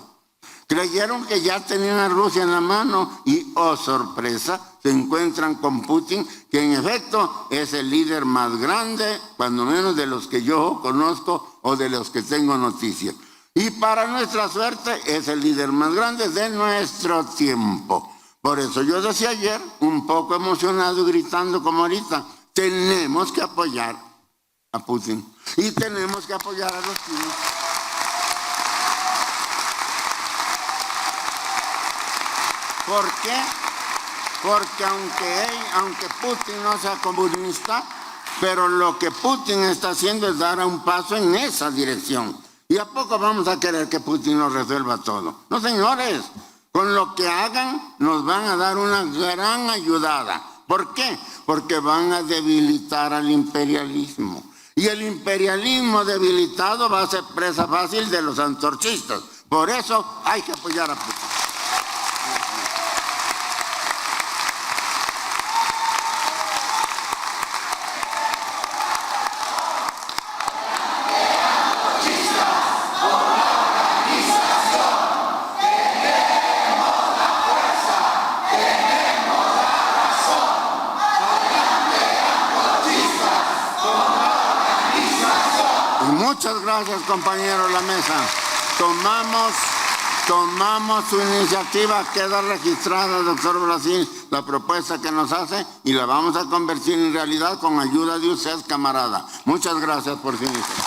E: Creyeron que ya tenían a Rusia en la mano y, oh sorpresa, se encuentran con Putin, que en efecto es el líder más grande, cuando menos de los que yo conozco o de los que tengo noticia. Y para nuestra suerte es el líder más grande de nuestro tiempo. Por eso yo decía ayer, un poco emocionado y gritando como ahorita, tenemos que apoyar a Putin y tenemos que apoyar a los chinos. ¿Por qué? Porque aunque Putin no sea comunista, pero lo que Putin está haciendo es dar un paso en esa dirección. ¿Y a poco vamos a querer que Putin nos resuelva todo? No, señores, con lo que hagan nos van a dar una gran ayudada. ¿Por qué? Porque van a debilitar al imperialismo. Y el imperialismo debilitado va a ser presa fácil de los antorchistas. Por eso hay que apoyar a Putin. Muchas gracias, compañeros de la mesa. Tomamos su iniciativa, queda registrada, doctor Brasil, la propuesta que nos hace y la vamos a convertir en realidad con ayuda de usted, camarada. Muchas gracias por su iniciativa.